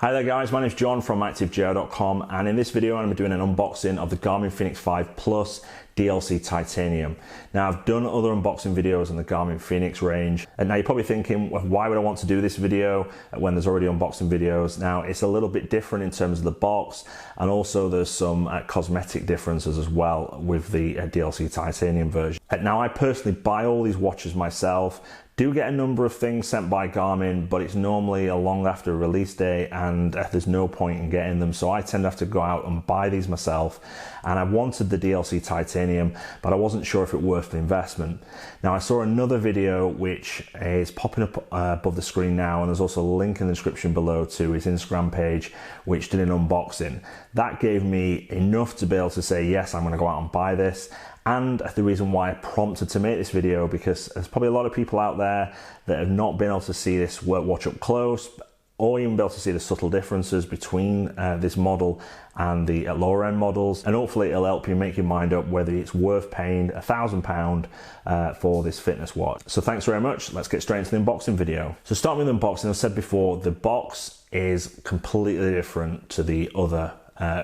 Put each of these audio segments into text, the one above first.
Hi there guys, my name is John from ActiveGR.com, and in this video I'm going to be doing an unboxing of the Garmin Fenix 5 Plus DLC Titanium. Now I've done other unboxing videos on the Garmin Fenix range, and now you're probably thinking, well, why would I want to do this video when there's already unboxing videos? Now it's a little bit different in terms of the box, and also there's some cosmetic differences as well with the DLC Titanium version. Now I personally buy all these watches myself. Do get a number of things sent by Garmin, but it's normally a long after release day and there's no point in getting them, so I tend to have to go out and buy these myself. And I wanted the DLC Titanium, but I wasn't sure if it worth the investment. Now I saw another video which is popping up above the screen now, and there's also a link in the description below to his Instagram page which did an unboxing. That gave me enough to be able to say yes, I'm going to go out and buy this. And the reason why I prompted to make this video, because there's probably a lot of people out there that have not been able to see this watch up close, or even be able to see the subtle differences between this model and the lower end models, and hopefully it'll help you make your mind up whether it's worth paying £1,000 for this fitness watch. So thanks very much, let's get straight into the unboxing video. So starting with the unboxing, I've said before, the box is completely different to the other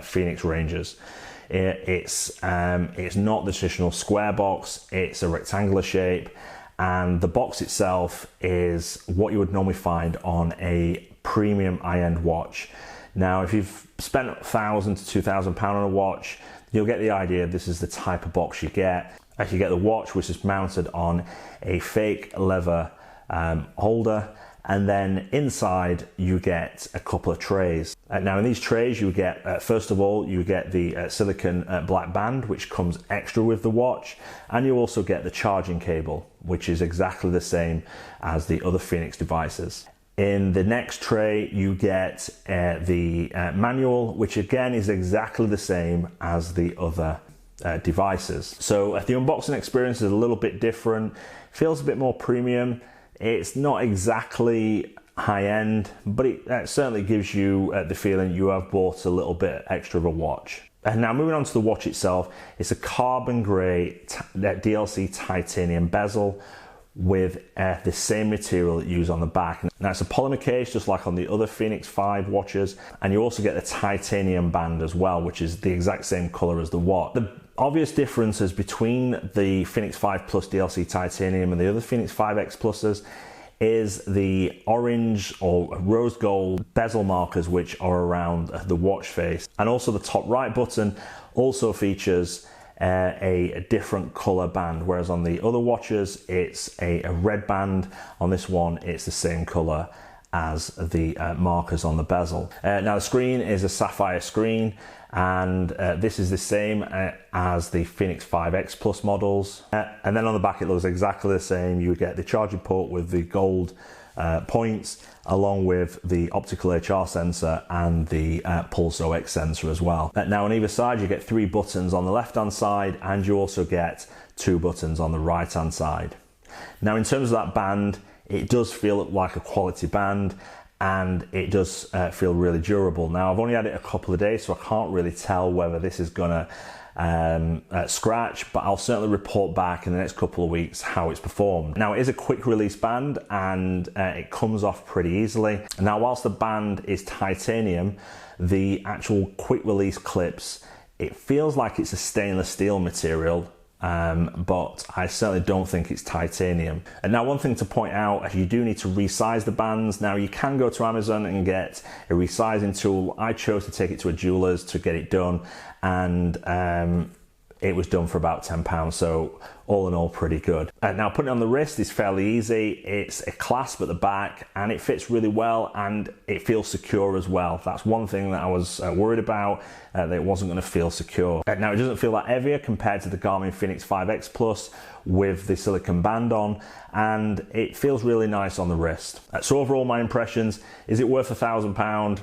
Fenix ranges. It's not the traditional square box, it's a rectangular shape, and the box itself is what you would normally find on a premium high-end watch. Now if you've spent £1,000 to £2,000 on a watch, you'll get the idea. This is the type of box you get. You get the watch which is mounted on a fake leather holder, and then inside you get a couple of trays. Now in these trays you get, first of all, you get the silicone black band which comes extra with the watch, and you also get the charging cable which is exactly the same as the other Fenix devices. In the next tray you get the manual, which again is exactly the same as the other devices. So the unboxing experience is a little bit different, feels a bit more premium. It's not exactly high-end, but it certainly gives you the feeling you have bought a little bit extra of a watch. And now moving on to the watch itself, it's a carbon grey DLC titanium bezel with the same material that you use on the back. Now it's a polymer case just like on the other Fenix 5 watches, and you also get the titanium band as well, which is the exact same colour as the watch. The obvious differences between the Fenix 5 Plus DLC Titanium and the other Fenix 5X Pluses is the orange or rose gold bezel markers which are around the watch face, and also the top right button also features a different color band, whereas on the other watches it's a red band. On this one it's the same color as the markers on the bezel. Now the screen is a sapphire screen, and this is the same as the Fenix 5X Plus models. And then on the back it looks exactly the same. You get the charging port with the gold points, along with the optical HR sensor and the Pulse OX sensor as well. Now on either side you get 3 buttons on the left hand side, and you also get 2 buttons on the right hand side. Now in terms of that band, it does feel like a quality band, and it does feel really durable. Now I've only had it a couple of days, so I can't really tell whether this is gonna scratch, but I'll certainly report back in the next couple of weeks how it's performed. Now it is a quick release band, and it comes off pretty easily. Now whilst the band is titanium, the actual quick release clips, it feels like it's a stainless steel material, but I certainly don't think it's titanium. And now one thing to point out, you do need to resize the bands. Now you can go to Amazon and get a resizing tool. I chose to take it to a jeweler's to get it done, and it was done for about £10, so all in all pretty good. Now putting it on the wrist is fairly easy. It's a clasp at the back, and it fits really well, and it feels secure as well. That's one thing that I was worried about, that it wasn't going to feel secure. Now it doesn't feel that heavier compared to the Garmin Fenix 5X Plus with the silicone band on, and it feels really nice on the wrist. So overall my impressions, is it worth £1,000?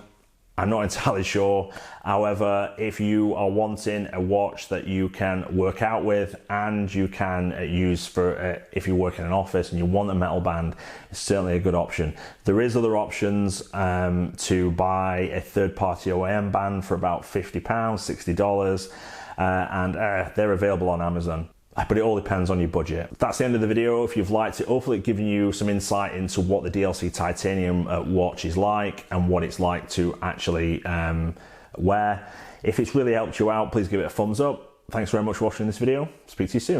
I'm not entirely sure. However, if you are wanting a watch that you can work out with and you can use for if you work in an office and you want a metal band, it's certainly a good option. There is other options to buy a third-party OEM band for about £50, $60, and they're available on Amazon. but it all depends on your budget. That's the end of the video. If you've liked it, hopefully it's given you some insight into what the DLC titanium watch is like and what it's like to actually wear. If it's really helped you out, please give it a thumbs up. Thanks very much for watching this video. Speak to you soon.